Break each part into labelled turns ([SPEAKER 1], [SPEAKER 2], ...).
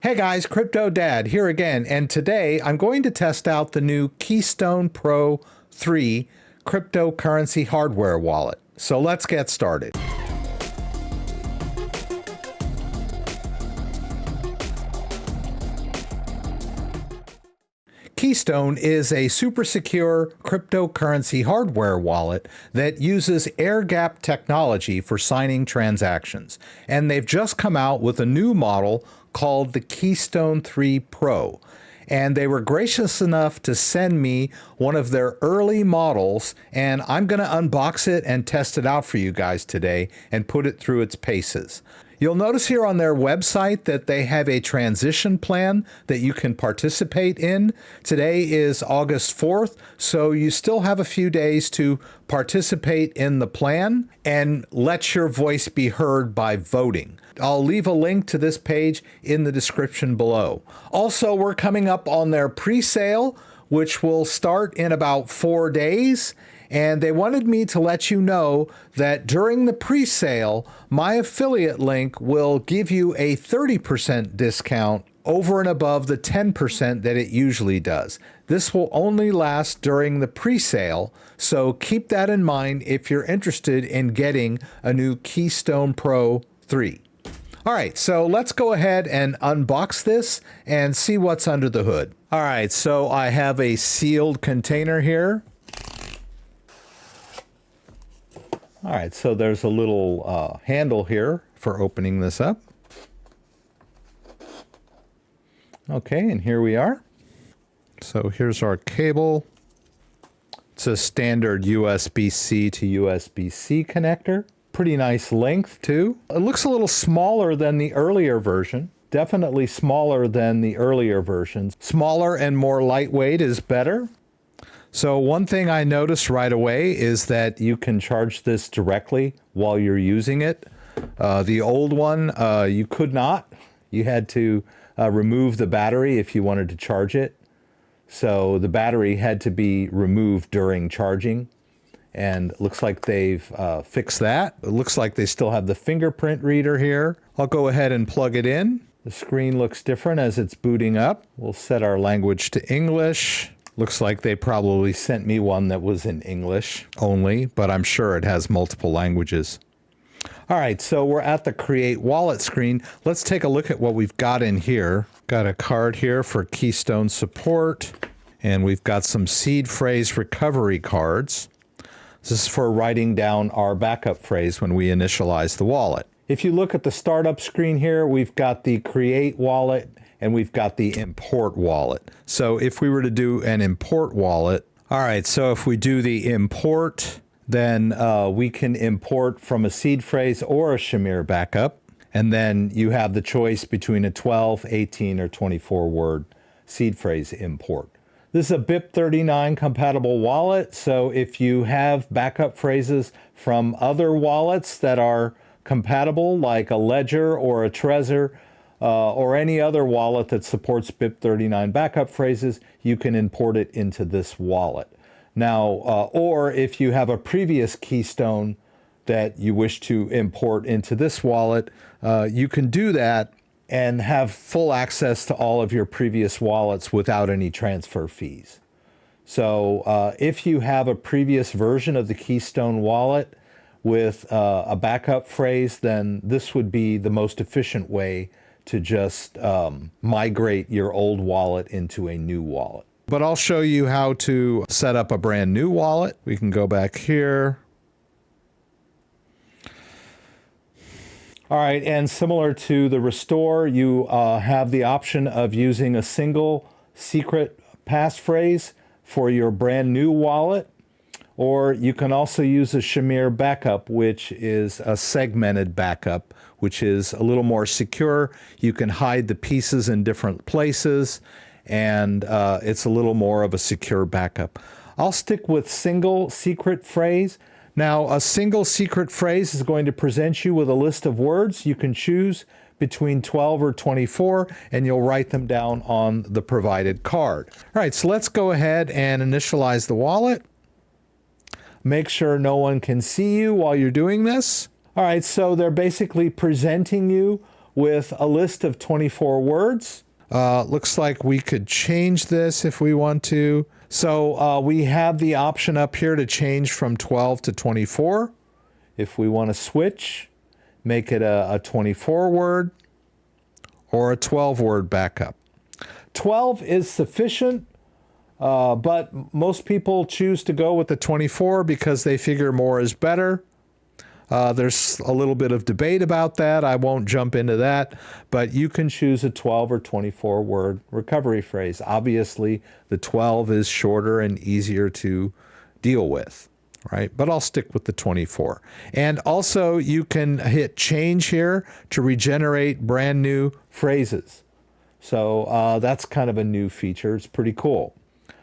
[SPEAKER 1] Hey guys, Crypto Dad here again, and today I'm going to test out the new Keystone Pro 3 cryptocurrency hardware wallet. So let's get started. Keystone is a super secure cryptocurrency hardware wallet that uses air-gapped technology for signing transactions. And they've just come out with a new model called the Keystone 3 Pro. And they were gracious enough to send me one of their early models, and I'm going to unbox it and test it out for you guys today and put it through its paces. You'll notice here on their website that they have a transition plan that you can participate in. Today is August 4th, so you still have a few days to participate in the plan and let your voice be heard by voting. I'll leave a link to this page in the description below. Also, we're coming up on their pre-sale, which will start in about 4 days. And they wanted me to let you know that during the pre-sale, my affiliate link will give you a 30% discount over and above the 10% that it usually does. This will only last during the pre-sale, so keep that in mind if you're interested in getting a new Keystone Pro 3. All right, so let's go ahead and unbox this and see what's under the hood. All right, so I have a sealed container here. All right, so there's a little handle here for opening this up. Okay, and here we are. So here's our cable. It's a standard USB-C to USB-C connector. Pretty nice length too. It looks a little smaller than the earlier version. Definitely smaller than the earlier versions. Smaller and more lightweight is better. So one thing I noticed right away is that you can charge this directly while you're using it. The old one, you could not. You had to remove the battery if you wanted to charge it. So the battery had to be removed during charging. And it looks like they've fixed that. It looks like they still have the fingerprint reader here. I'll go ahead and plug it in. The screen looks different as it's booting up. We'll set our language to English. Looks like they probably sent me one that was in English only, but I'm sure it has multiple languages. All right, so we're at the Create Wallet screen. Let's take a look at what we've got in here. Got a card here for Keystone support, and we've got some seed phrase recovery cards. This is for writing down our backup phrase when we initialize the wallet. If you look at the startup screen here, we've got the Create Wallet and we've got the Import Wallet. So if we were to do an Import Wallet, all right, so if we do the import, then we can import from a seed phrase or a Shamir backup. And then you have the choice between a 12, 18, or 24 word seed phrase import. This is a BIP39 compatible wallet, so if you have backup phrases from other wallets that are compatible, like a Ledger or a Trezor, or any other wallet that supports BIP39 backup phrases, you can import it into this wallet. Now, or if you have a previous Keystone that you wish to import into this wallet, you can do that and have full access to all of your previous wallets without any transfer fees. So if you have a previous version of the Keystone wallet with a backup phrase, then this would be the most efficient way to just migrate your old wallet into a new wallet. But I'll show you how to set up a brand new wallet. We can go back here. All right, and similar to the restore, you have the option of using a single secret passphrase for your brand new wallet, or you can also use a Shamir backup, which is a segmented backup, which is a little more secure. You can hide the pieces in different places, and it's a little more of a secure backup. I'll stick with single secret phrase. Now, a single secret phrase is going to present you with a list of words. You can choose between 12 or 24, and you'll write them down on the provided card. All right, so let's go ahead and initialize the wallet. Make sure no one can see you while you're doing this. All right, so they're basically presenting you with a list of 24 words. Looks like we could change this if we want to. So we have the option up here to change from 12 to 24. If we want to switch, make it a 24 word or a 12 word backup. 12 is sufficient, but most people choose to go with the 24 because they figure more is better. There's a little bit of debate about that. I won't jump into that, but you can choose a 12 or 24 word recovery phrase. Obviously, the 12 is shorter and easier to deal with, right? But I'll stick with the 24. And also, you can hit change here to regenerate brand new phrases. So that's kind of a new feature. It's pretty cool.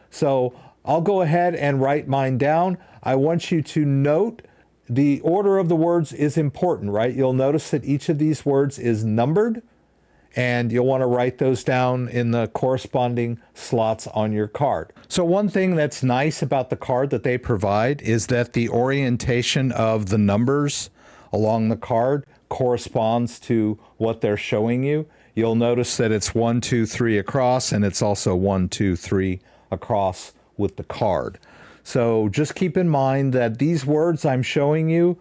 [SPEAKER 1] So I'll go ahead and write mine down. I want you to note the order of the words is important, right? You'll notice that each of these words is numbered, and you'll want to write those down in the corresponding slots on your card. So one thing that's nice about the card that they provide is that the orientation of the numbers along the card corresponds to what they're showing you. You'll notice that it's 1, 2, 3 across, and it's also 1, 2, 3 across with the card. So just keep in mind that these words I'm showing you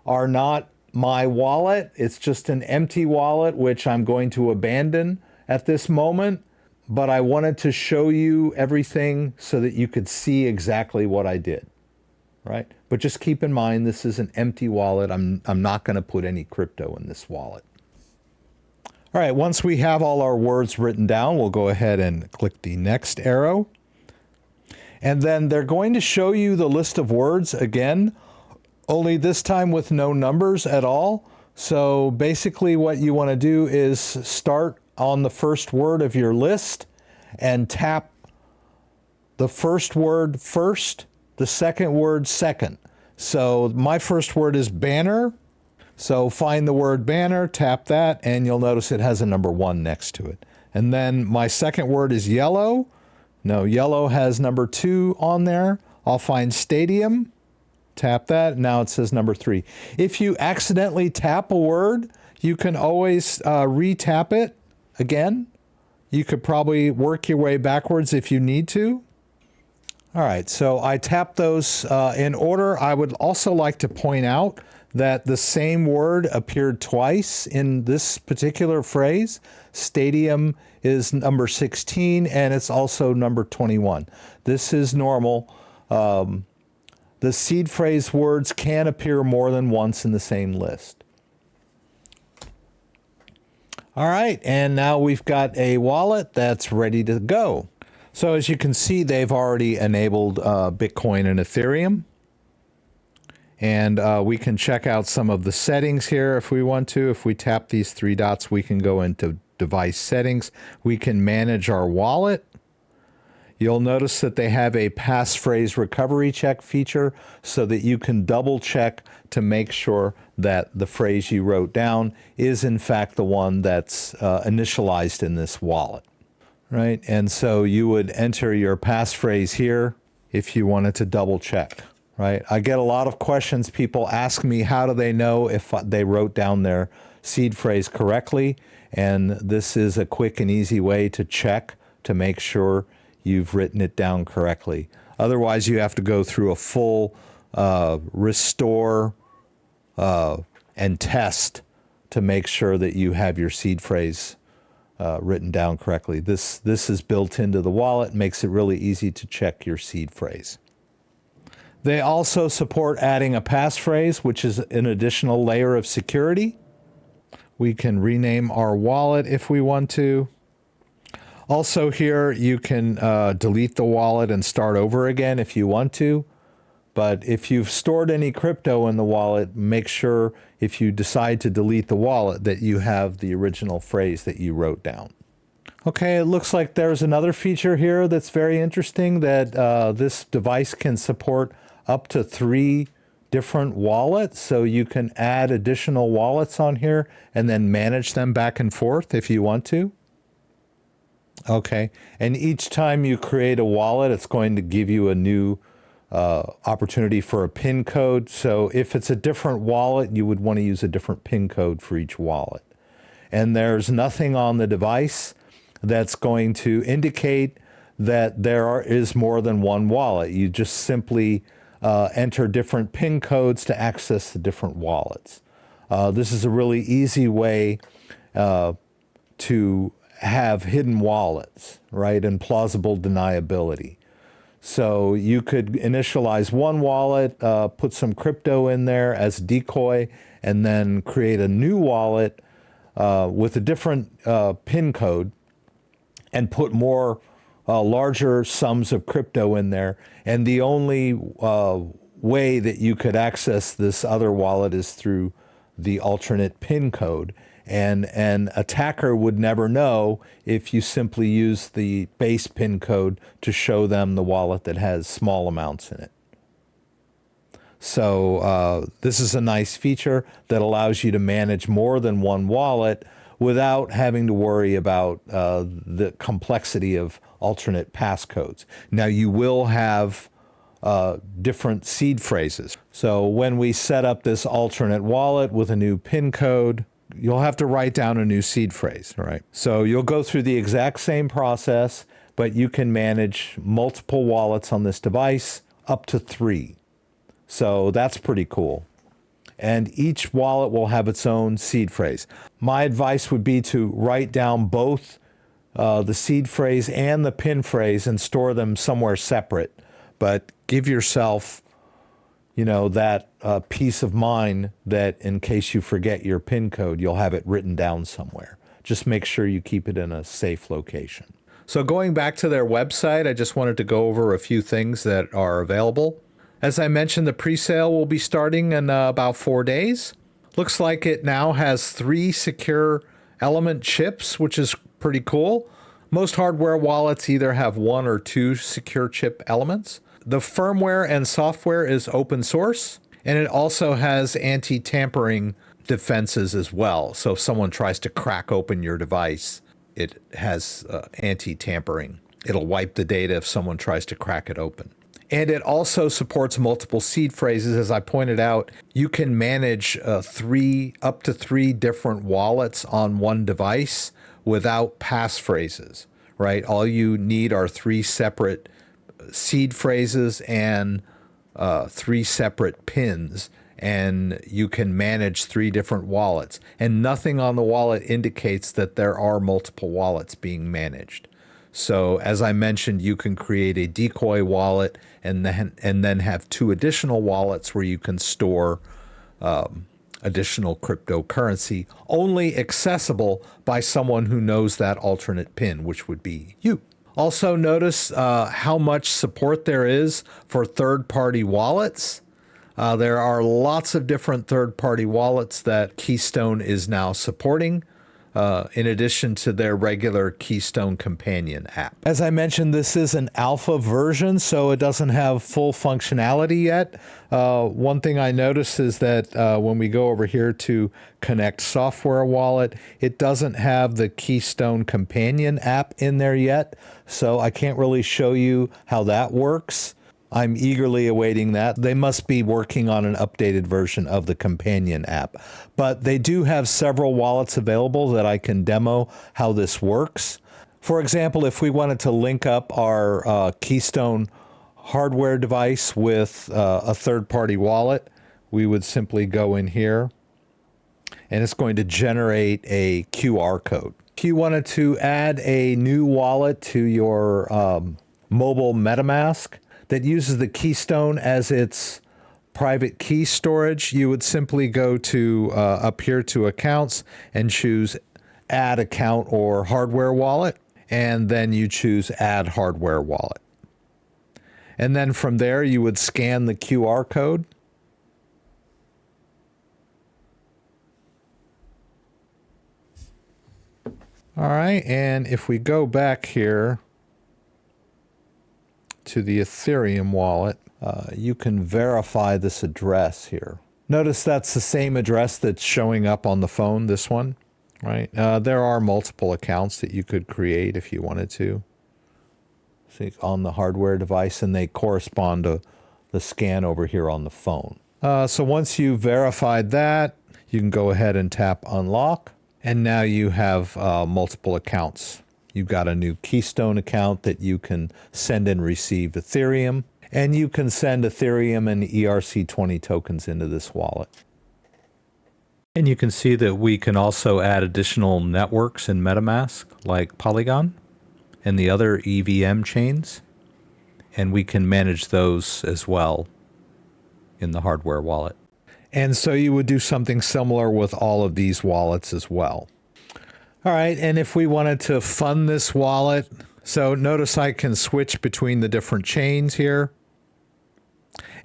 [SPEAKER 1] are not my wallet. It's just an empty wallet, which I'm going to abandon at this moment. But I wanted to show you everything so that you could see exactly what I did, right? But just keep in mind, this is an empty wallet. I'm not going to put any crypto in this wallet. All right, once we have all our words written down, we'll go ahead and click the next arrow. And then they're going to show you the list of words again, only this time with no numbers at all. So basically what you want to do is start on the first word of your list and tap the first word first, the second word second. So my first word is banner. So find the word banner, tap that, and you'll notice it has a number 1 next to it. And then my second word is yellow. No, yellow has number 2 on there. I'll find stadium, tap that. Now it says number 3. If you accidentally tap a word, you can always re-tap it again. You could probably work your way backwards if you need to. All right, so I tapped those in order. I would also like to point out that the same word appeared twice in this particular phrase. Stadium is number 16, and it's also number 21. This is normal. The seed phrase words can appear more than once in the same list. All right, and now we've got a wallet that's ready to go. So as you can see, they've already enabled Bitcoin and Ethereum. And we can check out some of the settings here if we want to. If we tap these 3 dots, we can go into device settings. We can manage our wallet. You'll notice that they have a passphrase recovery check feature so that you can double check to make sure that the phrase you wrote down is in fact the one that's initialized in this wallet, right? And so you would enter your passphrase here if you wanted to double check. Right? I get a lot of questions. People ask me, how do they know if they wrote down their seed phrase correctly? And this is a quick and easy way to check to make sure you've written it down correctly. Otherwise, you have to go through a full restore and test to make sure that you have your seed phrase written down correctly. This is built into the wallet, makes it really easy to check your seed phrase. They also support adding a passphrase, which is an additional layer of security. We can rename our wallet if we want to. Also here, you can delete the wallet and start over again if you want to. But if you've stored any crypto in the wallet, make sure if you decide to delete the wallet that you have the original phrase that you wrote down. Okay, it looks like there's another feature here that's very interesting, that this device can support up to 3 different wallets. So you can add additional wallets on here and then manage them back and forth if you want to. Okay, and each time you create a wallet, it's going to give you a new opportunity for a PIN code. So if it's a different wallet, you would want to use a different PIN code for each wallet. and there's nothing on the device that's going to indicate that is more than one wallet. You just simply enter different PIN codes to access the different wallets. This is a really easy way to have hidden wallets, right, and plausible deniability. So you could initialize one wallet, put some crypto in there as decoy, and then create a new wallet with a different PIN code and put more larger sums of crypto in there. And the only way that you could access this other wallet is through the alternate PIN code. And an attacker would never know if you simply use the base PIN code to show them the wallet that has small amounts in it. So this is a nice feature that allows you to manage more than one wallet without having to worry about the complexity of alternate passcodes. Now, you will have different seed phrases. So when we set up this alternate wallet with a new PIN code, you'll have to write down a new seed phrase, all right? So you'll go through the exact same process, but you can manage multiple wallets on this device, up to 3. So that's pretty cool. And each wallet will have its own seed phrase. My advice would be to write down both the seed phrase and the PIN phrase and store them somewhere separate. But give yourself, that peace of mind that in case you forget your PIN code, you'll have it written down somewhere. Just make sure you keep it in a safe location. So going back to their website, I just wanted to go over a few things that are available. As I mentioned, the pre-sale will be starting in about 4 days. Looks like it now has 3 secure element chips, which is pretty cool. Most hardware wallets either have 1 or 2 secure chip elements. The firmware and software is open source, and it also has anti-tampering defenses as well. So if someone tries to crack open your device, it has anti-tampering. It'll wipe the data if someone tries to crack it open. And it also supports multiple seed phrases. As I pointed out, you can manage up to 3 different wallets on one device without passphrases, right? All you need are 3 separate seed phrases and 3 separate pins, and you can manage 3 different wallets. And nothing on the wallet indicates that there are multiple wallets being managed. So as I mentioned, you can create a decoy wallet and then have 2 additional wallets where you can store additional cryptocurrency, only accessible by someone who knows that alternate PIN, which would be you. Also notice how much support there is for third-party wallets. There are lots of different third-party wallets that Keystone is now supporting, in addition to their regular Keystone companion app. As I mentioned, this is an alpha version, so it doesn't have full functionality yet. One thing I noticed is that when we go over here to connect software wallet, it doesn't have the Keystone companion app in there yet, so I can't really show you how that works. I'm eagerly awaiting that. They must be working on an updated version of the companion app. But they do have several wallets available that I can demo how this works. For example, if we wanted to link up our Keystone hardware device with a third-party wallet, we would simply go in here, and it's going to generate a QR code. If you wanted to add a new wallet to your mobile MetaMask that uses the Keystone as its private key storage, you would simply go to up here to accounts and choose add account or hardware wallet, and then you choose add hardware wallet. And then from there you would scan the QR code. All right, and if we go back here to the Ethereum wallet, you can verify this address here. Notice that's the same address that's showing up on the phone, this one, right? There are multiple accounts that you could create if you wanted to. See, on the hardware device, and they correspond to the scan over here on the phone. So once you've verified that, you can go ahead and tap unlock. And now you have multiple accounts. You've got a new Keystone account that you can send and receive Ethereum, and you can send Ethereum and ERC20 tokens into this wallet. And you can see that we can also add additional networks in MetaMask, like Polygon and the other EVM chains, and we can manage those as well in the hardware wallet. And so you would do something similar with all of these wallets as well. All right, and if we wanted to fund this wallet, so notice I can switch between the different chains here.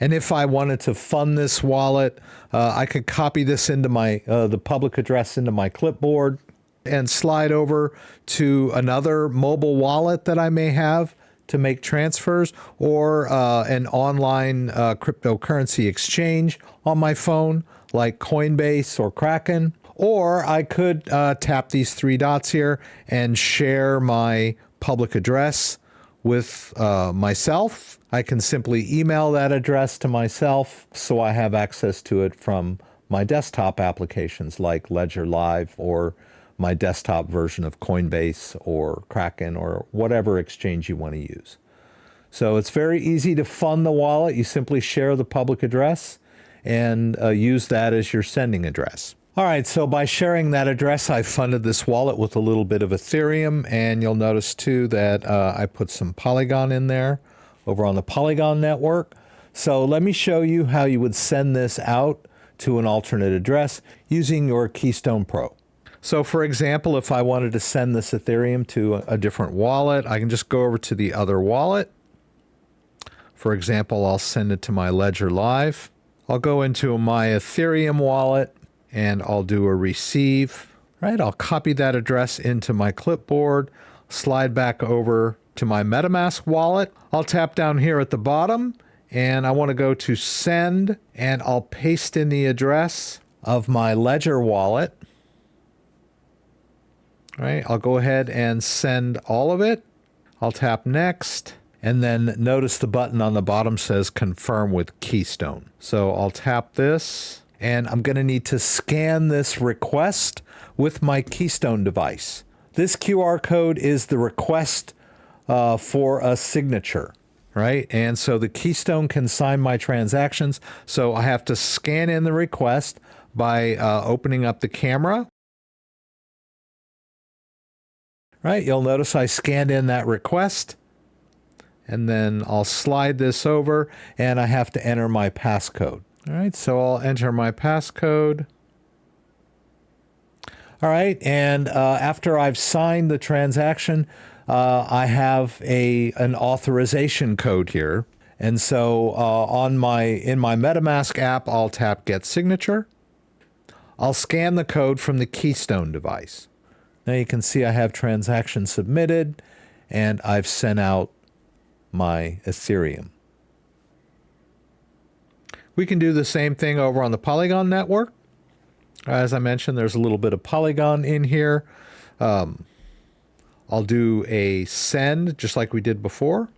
[SPEAKER 1] And if I wanted to fund this wallet, I could copy this into my the public address into my clipboard and slide over to another mobile wallet that I may have to make transfers, or an online cryptocurrency exchange on my phone like Coinbase or Kraken. Or I could tap these three dots here and share my public address with myself. I can simply email that address to myself so I have access to it from my desktop applications like Ledger Live or my desktop version of Coinbase or Kraken or whatever exchange you want to use. So it's very easy to fund the wallet. You simply share the public address and use that as your sending address. All right, so by sharing that address, I funded this wallet with a little bit of Ethereum, and you'll notice too that I put some Polygon in there over on the Polygon network. So let me show you how you would send this out to an alternate address using your Keystone Pro. So for example, if I wanted to send this Ethereum to a different wallet, I can just go over to the other wallet. For example, I'll send it to my Ledger Live. I'll go into my Ethereum wallet and I'll do a receive, right? I'll copy that address into my clipboard, slide back over to my MetaMask wallet. I'll tap down here at the bottom and I want to go to send, and I'll paste in the address of my Ledger wallet. Right, I'll go ahead and send all of it. I'll tap next, and then notice the button on the bottom says confirm with Keystone. So I'll tap this, and I'm going to need to scan this request with my Keystone device. This QR code is the request for a signature, right? And so the Keystone can sign my transactions. So I have to scan in the request by opening up the camera. Right, you'll notice I scanned in that request, and then I'll slide this over, and I have to enter my passcode. All right, so I'll enter my passcode. All right, and after I've signed the transaction, I have an authorization code here. And so in my MetaMask app, I'll tap Get Signature. I'll scan the code from the Keystone device. Now you can see I have transaction submitted, and I've sent out my Ethereum. We can do the same thing over on the Polygon network. As I mentioned, there's a little bit of Polygon in here. I'll do a send just like we did before,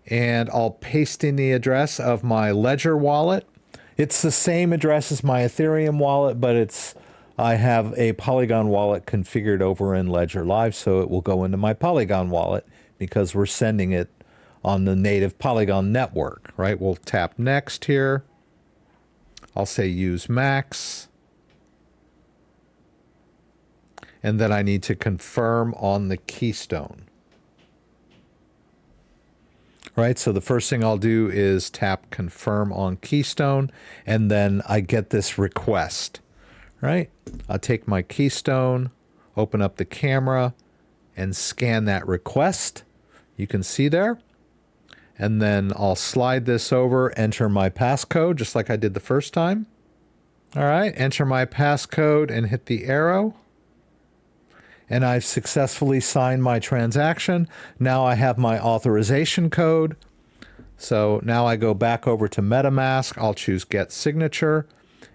[SPEAKER 1] and I'll paste in the address of my Ledger wallet. It's the same address as my Ethereum wallet, but I have a Polygon wallet configured over in Ledger Live, so it will go into my Polygon wallet because we're sending it on the native Polygon network, right? We'll tap next here. I'll say use Max. And then I need to confirm on the Keystone. Right, so the first thing I'll do is tap confirm on Keystone, and then I get this request. Right, I'll take my Keystone, open up the camera, and scan that request. You can see there. And then I'll slide this over, enter my passcode, just like I did the first time. All right, enter my passcode and hit the arrow. And I've successfully signed my transaction. Now I have my authorization code. So now I go back over to MetaMask. I'll choose Get Signature,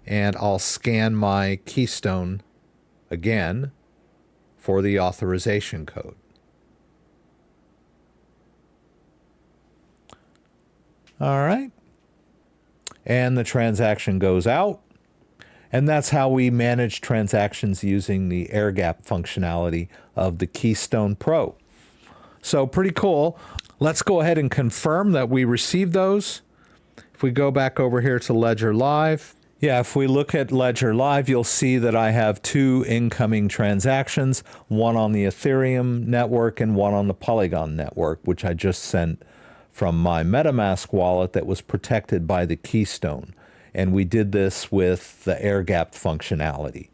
[SPEAKER 1] and I'll scan my Keystone again for the authorization code. All right. And the transaction goes out. And that's how we manage transactions using the air-gapped functionality of the Keystone Pro. So pretty cool. Let's go ahead and confirm that we received those. If we go back over here to Ledger Live, yeah, if we look at Ledger Live, you'll see that I have 2 incoming transactions, one on the Ethereum network and one on the Polygon network, which I just sent from my MetaMask wallet that was protected by the Keystone. And we did this with the air-gapped functionality.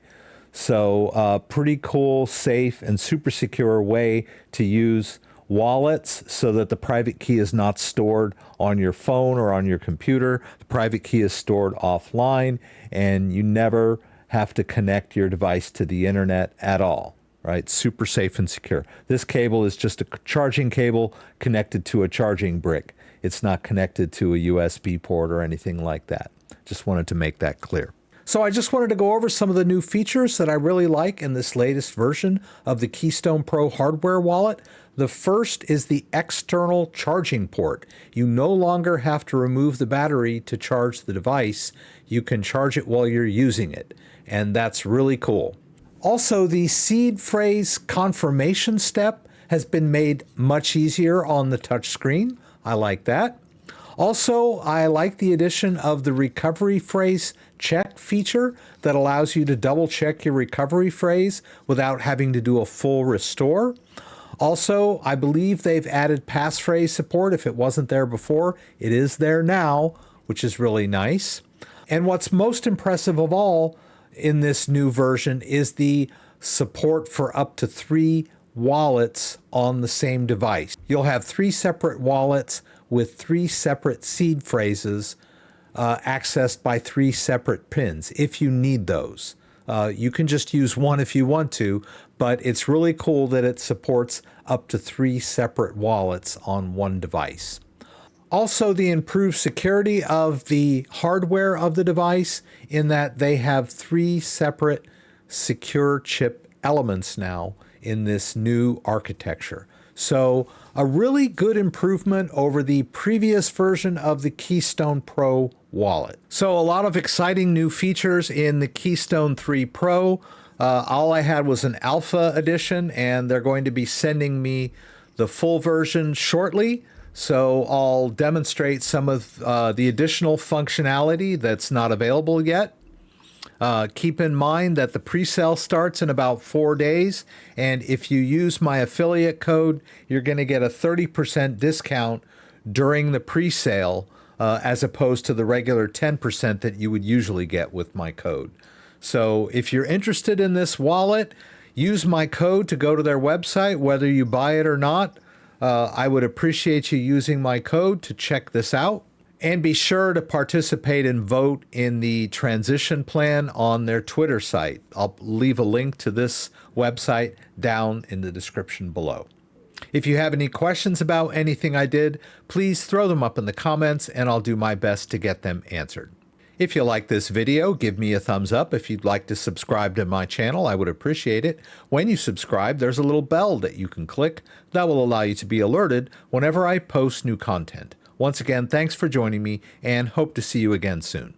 [SPEAKER 1] So pretty cool, safe, and super secure way to use wallets so that the private key is not stored on your phone or on your computer. The private key is stored offline, and you never have to connect your device to the internet at all, right? Super safe and secure. This cable is just a charging cable connected to a charging brick. It's not connected to a USB port or anything like that. Just wanted to make that clear. So I just wanted to go over some of the new features that I really like in this latest version of the Keystone Pro hardware wallet. The first is the external charging port. You no longer have to remove the battery to charge the device. You can charge it while you're using it, and that's really cool. Also, the seed phrase confirmation step has been made much easier on the touch screen. I like that. Also, I like the addition of the recovery phrase check feature that allows you to double check your recovery phrase without having to do a full restore. Also, I believe they've added passphrase support. If it wasn't there before, it is there now, which is really nice. And what's most impressive of all in this new version is the support for up to 3 wallets on the same device. You'll have 3 separate wallets with 3 separate seed phrases accessed by 3 separate pins if you need those. You can just use one if you want to, but it's really cool that it supports up to 3 separate wallets on one device. Also, the improved security of the hardware of the device in that they have 3 separate secure chip elements now in this new architecture. So a really good improvement over the previous version of the Keystone Pro wallet. So a lot of exciting new features in the Keystone 3 Pro. All I had was an alpha edition, and they're going to be sending me the full version shortly. So I'll demonstrate some of the additional functionality that's not available yet. Keep in mind that the pre-sale starts in about 4 days, and if you use my affiliate code, you're going to get a 30% discount during the pre-sale as opposed to the regular 10% that you would usually get with my code. So if you're interested in this wallet, use my code to go to their website, whether you buy it or not. I would appreciate you using my code to check this out. And be sure to participate and vote in the transition plan on their Twitter site. I'll leave a link to this website down in the description below. If you have any questions about anything I did, please throw them up in the comments and I'll do my best to get them answered. If you like this video, give me a thumbs up. If you'd like to subscribe to my channel, I would appreciate it. When you subscribe, there's a little bell that you can click that will allow you to be alerted whenever I post new content. Once again, thanks for joining me and hope to see you again soon.